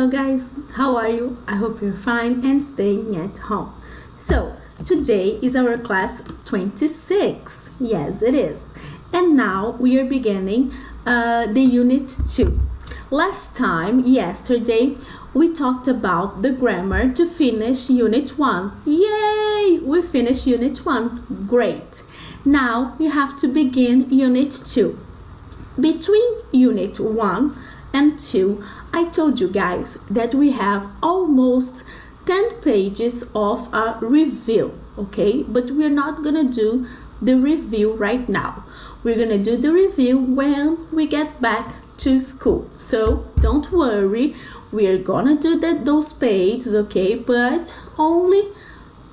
Hello guys, how are you? I hope you're fine and staying at home. So, today is our class 26. Yes, it is. And now we are beginning the unit 2. Last time, yesterday, we talked about the grammar to finish unit 1. Yay! We finished unit 1. Great. Now we have to begin unit 2. Between unit 1 and 2, I told you guys that we have almost 10 pages of a review, okay? But we're not gonna do the review right now. We're gonna do the review when we get back to school. So don't worry, we're gonna do those pages, okay? But only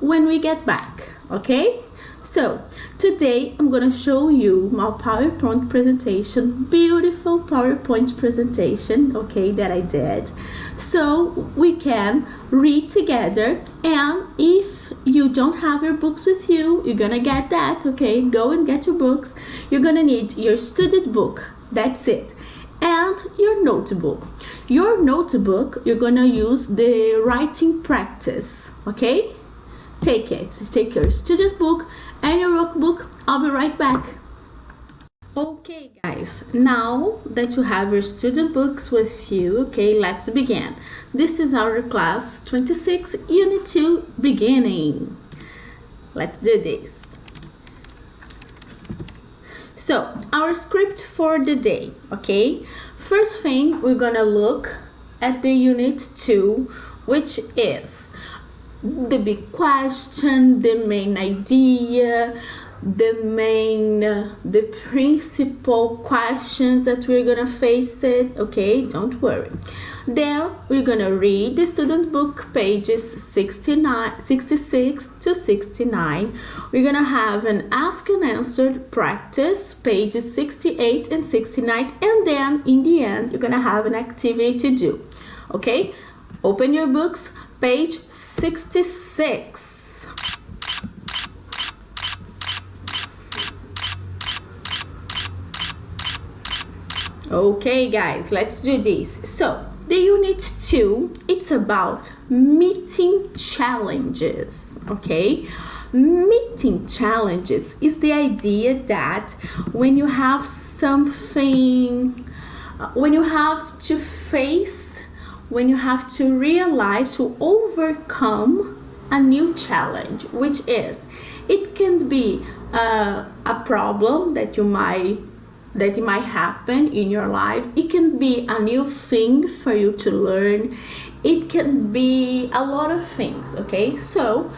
when we get back, okay? So today I'm gonna show you my PowerPoint presentation, beautiful PowerPoint presentation, okay, that I did, so we can read together. And if you don't have your books with you, you're gonna get that, okay? Go and get your books. You're gonna need your student book, that's it, and your notebook. Your notebook, you're gonna use the writing practice, okay? Take your student book and your workbook. I'll be right back. Okay guys, now that you have your student books with you, okay, let's begin. This is our class 26 unit 2 beginning. Let's do this. So our script for the day, okay? First thing, we're gonna look at the unit 2, which is the big question, the main idea, the principal questions that we're gonna face it, okay? Don't worry. Then we're gonna read the student book pages 66 to 69. We're gonna have an ask and answer practice, pages 68 and 69, and then in the end you're gonna have an activity to do, okay? Open your books, page 66. Okay guys, let's do this. So the unit 2, it's about meeting challenges, okay? Meeting challenges is the idea that when you have something, when you have to face, when you have to realize, to overcome a new challenge, which is, it can be a problem that it might happen in your life. It can be a new thing for you to learn. It can be a lot of things, okay? So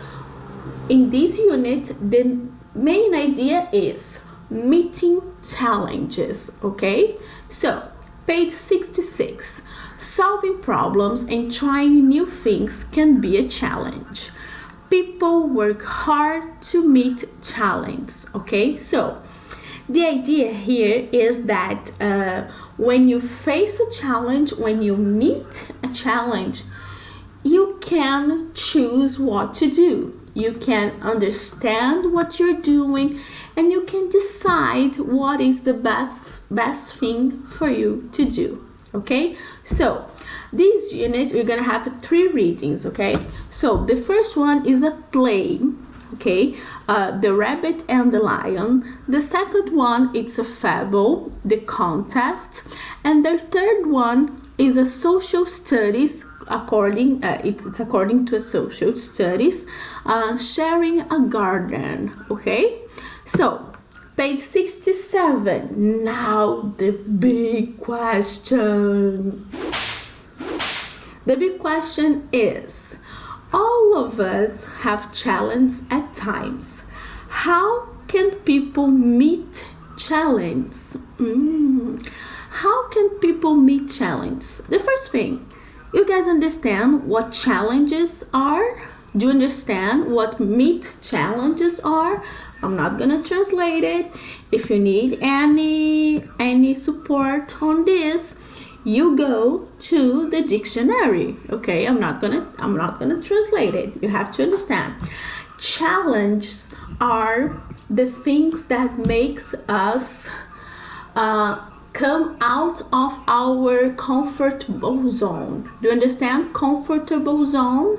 in this unit, the main idea is meeting challenges, okay? So page 66, solving problems and trying new things can be a challenge. People work hard to meet challenges, okay? So the idea here is that when you face a challenge, when you meet a challenge, you can choose what to do. You can understand what you're doing, and you can decide what is the best thing for you to do, okay? So this unit, we're gonna have 3 readings, okay? So the first one is a play, okay? The Rabbit and the Lion. The second one, it's a fable, The Contest. And the third one is a social studies, it's according to a social studies, Sharing a Garden, okay? So page 67, now the big question. The big question is, all of us have challenges at times. How can people meet challenges? How can people meet challenges? The first thing, you guys understand what challenges are? Do you understand what meet challenges are? I'm not gonna translate it. If you need any support on this, you go to the dictionary, okay? I'm not gonna translate it. You have to understand. Challenges are the things that makes us come out of our comfortable zone. Do you understand comfortable zone?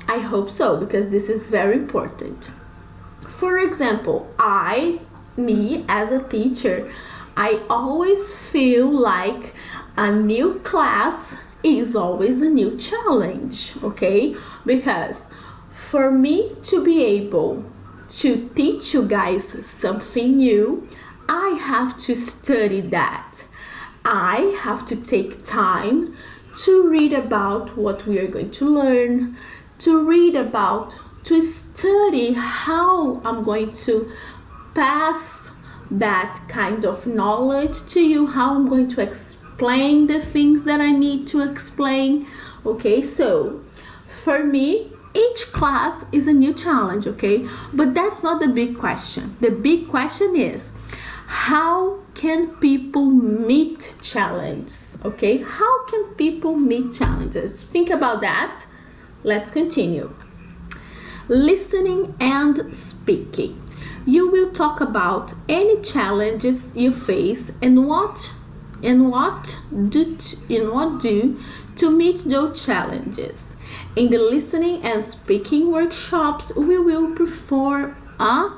I hope so, because this is very important. For example, me as a teacher, I always feel like a new class is always a new challenge, okay? Because for me to be able to teach you guys something new, I have to study that. I have to take time to read about what we are going to learn, to study how I'm going to pass that kind of knowledge to you, how I'm going to explain the things that I need to explain. Okay, so for me, each class is a new challenge, okay? But that's not the big question. The big question is, how can people meet challenges, okay? How can people meet challenges? Think about that. Let's continue. Listening and speaking. You will talk about any challenges you face and what do to meet those challenges. In the listening and speaking workshops, we will perform a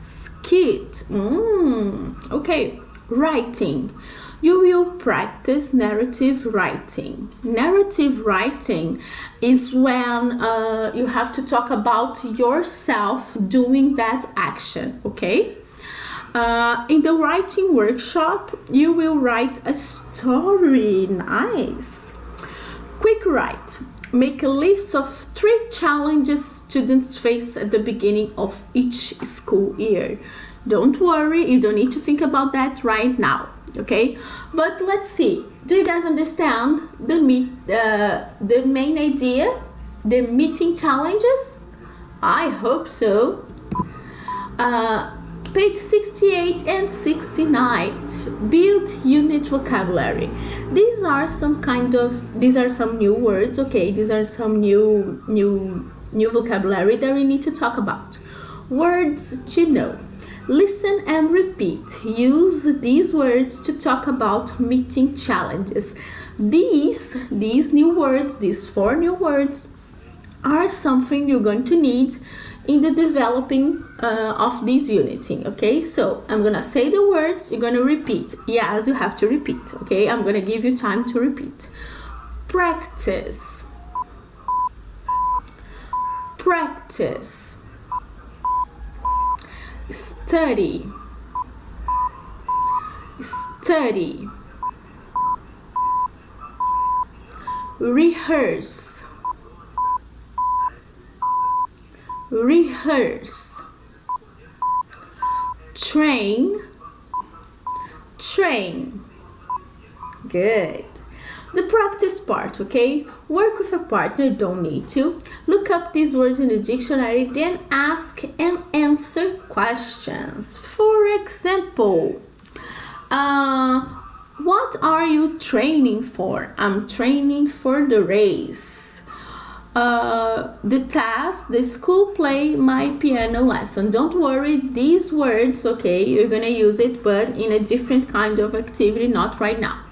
skit. Okay, writing. You will practice narrative writing. Narrative writing is when you have to talk about yourself doing that action, okay? In the writing workshop, you will write a story. Nice. Quick write. Make a list of 3 challenges students face at the beginning of each school year. Don't worry, you don't need to think about that right now, okay? But let's see. Do you guys understand the main idea? The meeting challenges? I hope so. Page 68 and 69. Build unit vocabulary. These are some new words, okay? These are some new vocabulary that we need to talk about. Words to know. Listen and repeat. Use these words to talk about meeting challenges. These new words, these 4 new words, are something you're going to need in the developing of this unity, okay? So I'm gonna say the words, you're gonna repeat. Yes, you have to repeat, okay? I'm gonna give you time to repeat. Practice. Practice. Study. Study. Rehearse. Rehearse. Train. Train. Good. The practice part, okay? Work with a partner, don't need to. Look up these words in the dictionary, then ask and answer questions. For example, what are you training for? I'm training for the race. The task, the school play, my piano lesson. Don't worry, these words, okay, you're gonna use it, but in a different kind of activity, not right now.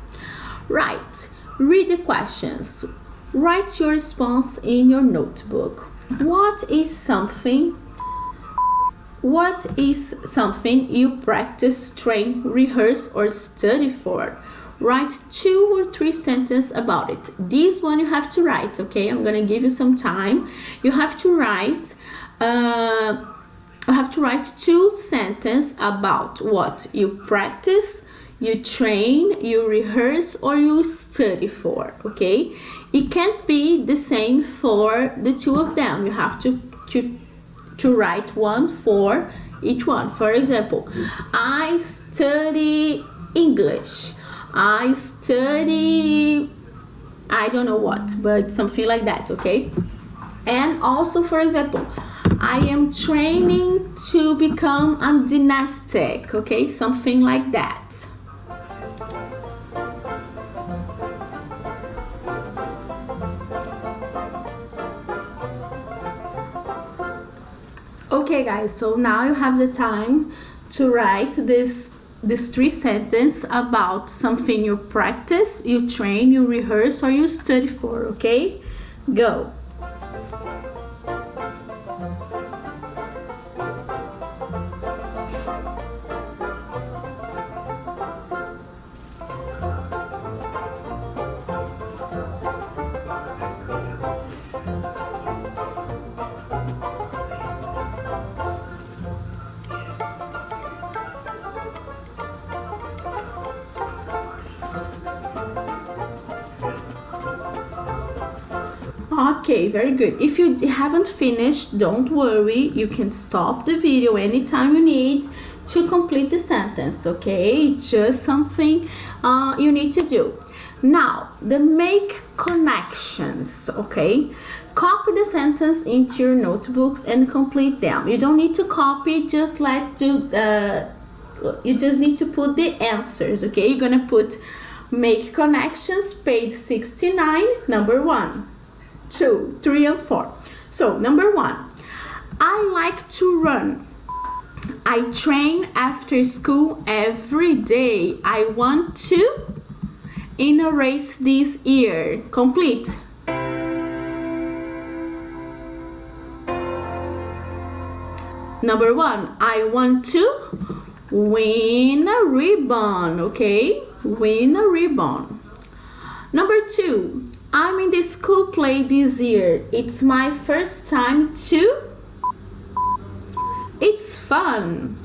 Right. Read the questions. Write your response in your notebook. What is something you practice, train, rehearse, or study for? Write 2 or 3 sentences about it. This one you have to write, okay? I'm gonna give you some time. You have to write 2 sentences about what you practice, you train, you rehearse, or you study for, okay? It can't be the same for the 2 of them. You have to write one for each one. For example, I study English. I study, I don't know what, but something like that, okay? And also, for example, I am training to become a gymnastic, okay? Something like that. Okay guys, so now you have the time to write these these 3 sentences about something you practice, you train, you rehearse, or you study for, okay? Go. Okay, very good. If you haven't finished, don't worry. You can stop the video anytime you need to complete the sentence, okay? It's just something you need to do. Now, the make connections, okay? Copy the sentence into your notebooks and complete them. You don't need to copy, just you just need to put the answers, okay? You're gonna put make connections, page 69, number 1. 2, 3, and 4. So, number 1, I like to run. I train after school every day. I want to in a race this year. Complete. Number 1, I want to win a ribbon. Okay, win a ribbon. Number 2, I'm in the school play this year. It's my first time to. It's fun.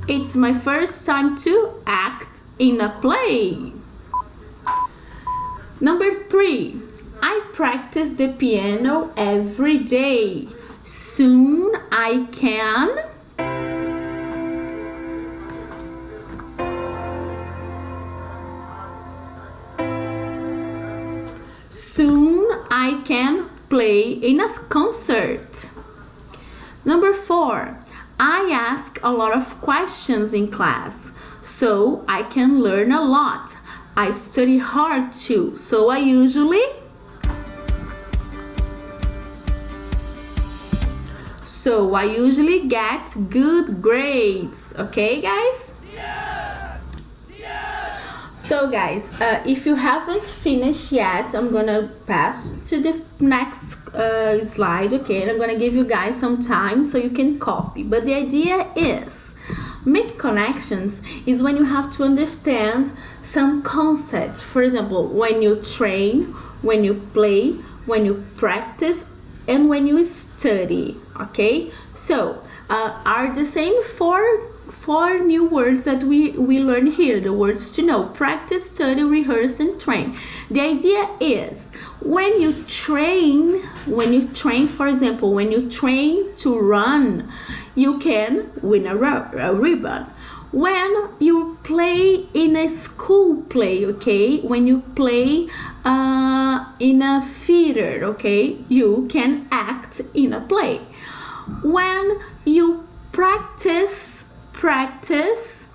It's my first time to act in a play. Number 3, I practice the piano every day. Soon I can. Soon I can play in a concert. Number 4, I ask a lot of questions in class, so I can learn a lot. I study hard too, so I usually get good grades. Okay, guys? So guys, if you haven't finished yet, I'm gonna pass to the next slide, okay? And I'm gonna give you guys some time so you can copy. But the idea is, make connections is when you have to understand some concepts. For example, when you train, when you play, when you practice, and when you study, okay? So, are the same four new words that we learn here, the words to know: practice, study, rehearse, and train. The idea is when you train, for example, when you train to run, you can win a ribbon. When you play in a school play, okay, when you play in a theater, okay, you can act in a play. When you practice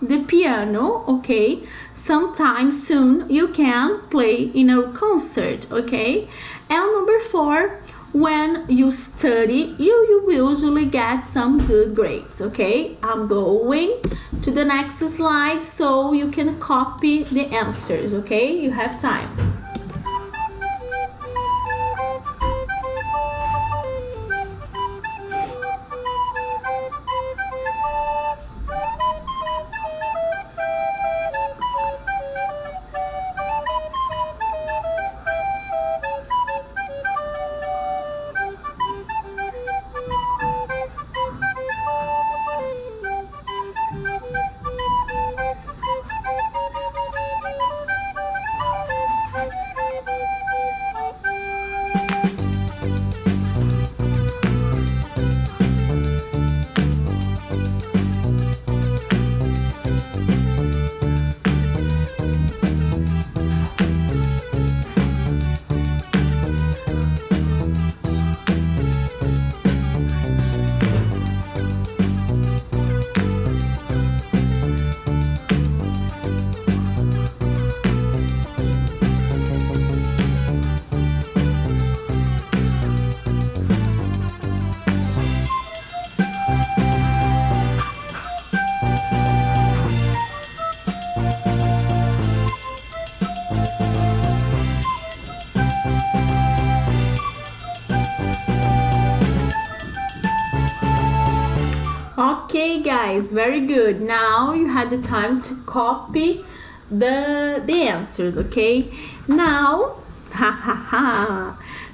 the piano, okay, sometime soon you can play in a concert, okay? And number 4, when you study, you usually get some good grades, okay? I'm going to the next slide so you can copy the answers, okay? You have time. Okay, guys, very good. Now you had the time to copy the answers, okay? Now,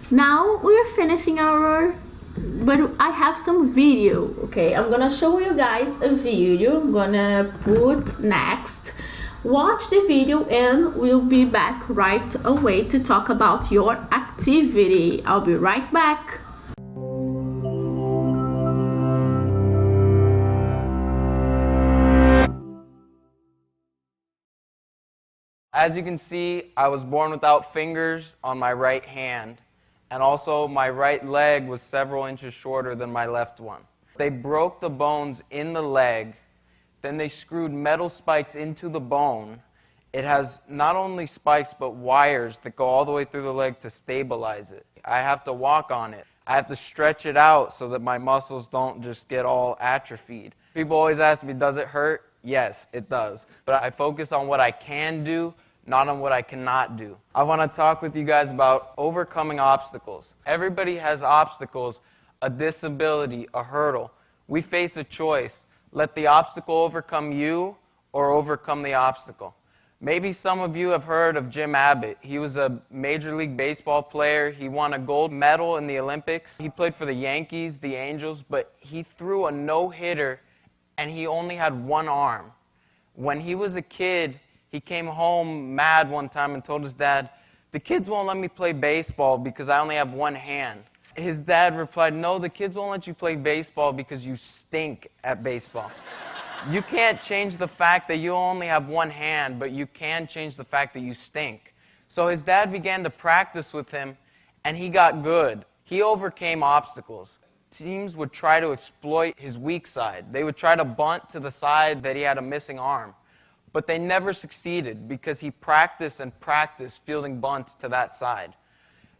now we're finishing our, but I have some video, okay? I'm gonna show you guys a video. I'm gonna put next. Watch the video and we'll be back right away to talk about your activity. I'll be right back. As you can see, I was born without fingers on my right hand, and also my right leg was several inches shorter than my left one. They broke the bones in the leg, then they screwed metal spikes into the bone. It has not only spikes but wires that go all the way through the leg to stabilize it. I have to walk on it. I have to stretch it out so that my muscles don't just get all atrophied. People always ask me, does it hurt? Yes, it does. But I focus on what I can do, not on what I cannot do. I want to talk with you guys about overcoming obstacles. Everybody has obstacles, a disability, a hurdle. We face a choice. Let the obstacle overcome you or overcome the obstacle. Maybe some of you have heard of Jim Abbott. He was a Major League Baseball player. He won a gold medal in the Olympics. He played for the Yankees, the Angels, but he threw a no-hitter and he only had one arm. When he was a kid, he came home mad one time and told his dad, "The kids won't let me play baseball because I only have one hand." His dad replied, "No, the kids won't let you play baseball because you stink at baseball." You can't change the fact that you only have one hand, but you can change the fact that you stink. So his dad began to practice with him, and he got good. He overcame obstacles. Teams would try to exploit his weak side. They would try to bunt to the side that he had a missing arm. But they never succeeded because he practiced and practiced fielding bunts to that side.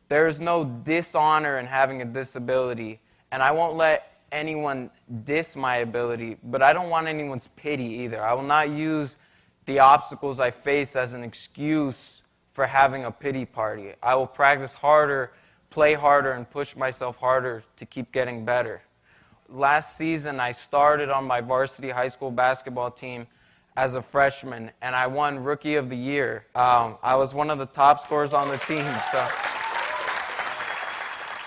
There is no dishonor in having a disability, and I won't let anyone diss my ability, but I don't want anyone's pity either. I will not use the obstacles I face as an excuse for having a pity party. I will practice harder, play harder, and push myself harder to keep getting better. Last season, I started on my varsity high school basketball team as a freshman, and I won Rookie of the Year. I was one of the top scorers on the team. So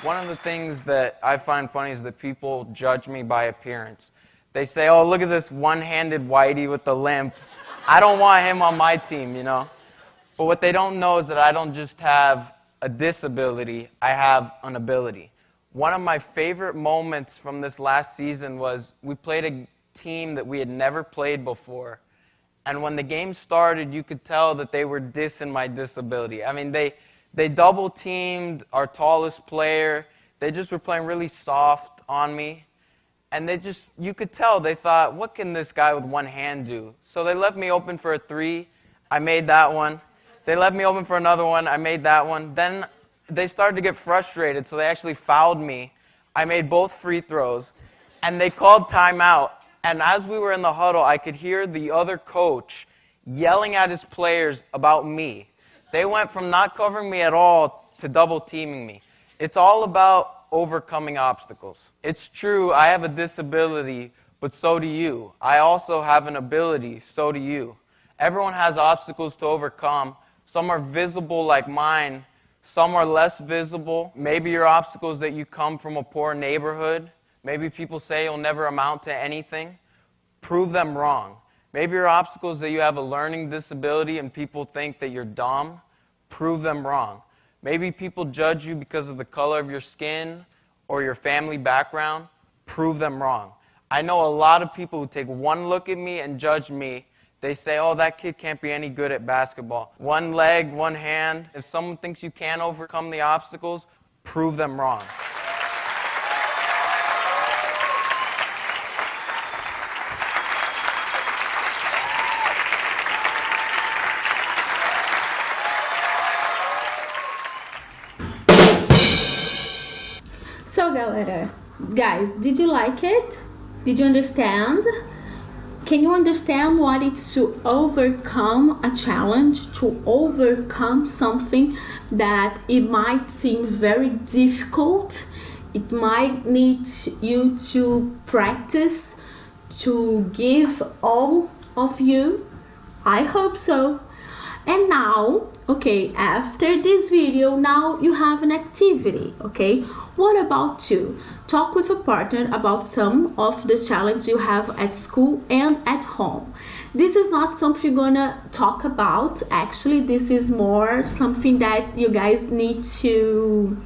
one of the things that I find funny is that people judge me by appearance. They say, "Oh, look at this one-handed whitey with the limp. I don't want him on my team, you know." But what they don't know is that I don't just have a disability, I have an ability. One of my favorite moments from this last season was we played a team that we had never played before. And when the game started, you could tell that they were dissing my disability. I mean, they double-teamed our tallest player. They just were playing really soft on me. And you could tell, they thought, what can this guy with one hand do? So they left me open for a three. I made that one. They left me open for another one. I made that one. Then they started to get frustrated, so they actually fouled me. I made both free throws. And they called timeout. And as we were in the huddle, I could hear the other coach yelling at his players about me. They went from not covering me at all to double-teaming me. It's all about overcoming obstacles. It's true, I have a disability, but so do you. I also have an ability, so do you. Everyone has obstacles to overcome. Some are visible like mine. Some are less visible. Maybe your obstacle is that you come from a poor neighborhood. Maybe people say you'll never amount to anything. Prove them wrong. Maybe your obstacle is that you have a learning disability and people think that you're dumb. Prove them wrong. Maybe people judge you because of the color of your skin or your family background. Prove them wrong. I know a lot of people who take one look at me and judge me. They say, "Oh, that kid can't be any good at basketball. One leg, one hand." If someone thinks you can't overcome the obstacles, prove them wrong. So, galera, guys, did you like it? Did you understand? Can you understand what it's to overcome a challenge, to overcome something that it might seem very difficult? It might need you to practice, to give all of you? I hope so. And now, okay, after this video, now you have an activity, okay? What about to talk with a partner about some of the challenges you have at school and at home? This is not something you're gonna talk about. Actually, this is more something that you guys need to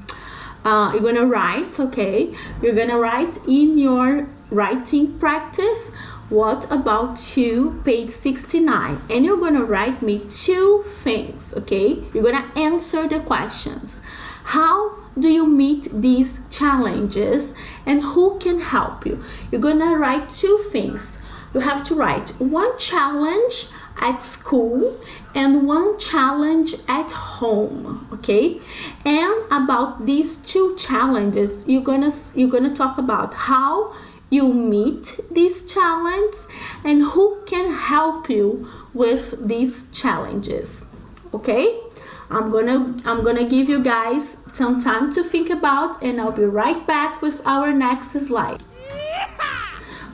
you're gonna write, okay? You're gonna write in your writing practice. What about to page 69? And you're gonna write me 2 things, okay? You're gonna answer the questions. How do you meet these challenges and who can help you? You're gonna write 2 things. You have to write 1 challenge at school and 1 challenge at home, okay? And about these 2 challenges, you're gonna talk about how you meet these challenges and who can help you with these challenges, okay? I'm gonna give you guys some time to think about, and I'll be right back with our next slide.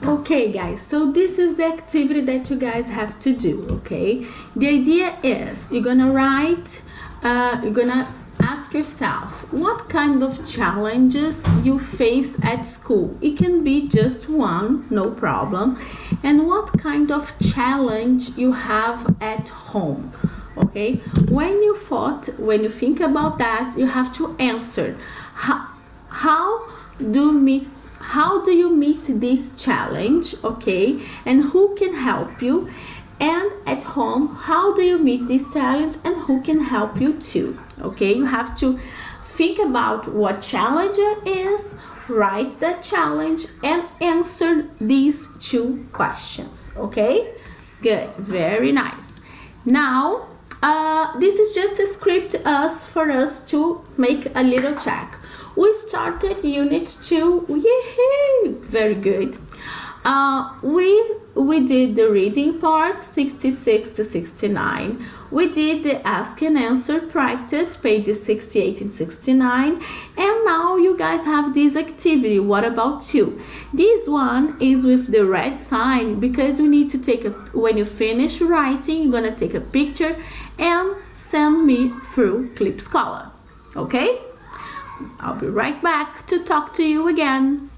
Okay guys, so this is the activity that you guys have to do, okay? The idea is you're gonna write, you're gonna ask yourself what kind of challenges you face at school. It can be just 1, no problem. And what kind of challenge you have at home, okay? When you think about that, you have to answer how do you meet this challenge, okay? And who can help you? And at home, how do you meet this challenge and who can help you too, okay? You have to think about what challenge it is, write that challenge, and answer these 2 questions, okay? Good, very nice. Now, this is just a script for us to make a little check. We started unit 2, yay, very good. We did the reading part 66 to 69. We did the ask and answer practice pages 68 and 69, and now you guys have this activity. What about 2? This one is with the red sign because you need to take when you finish writing, you're gonna take a picture and send me through Clip Scholar, okay? I'll be right back to talk to you again.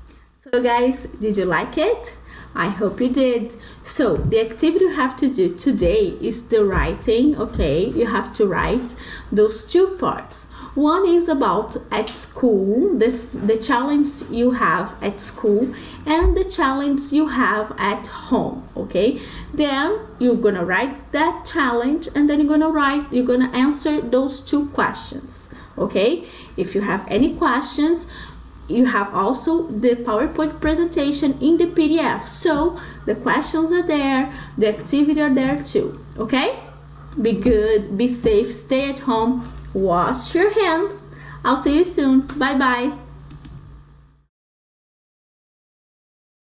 So guys, did you like it? I hope you did. So the activity you have to do today is the writing, okay? You have to write those 2 parts. One is about at school, the challenge you have at school, and the challenge you have at home, okay? Then you're gonna write that challenge, and then you're gonna answer those 2 questions, okay? If you have any questions, you have also the PowerPoint presentation in the PDF. So the questions are there, the activity are there too, okay? Be good, be safe, stay at home, wash your hands. I'll see you soon. Bye bye.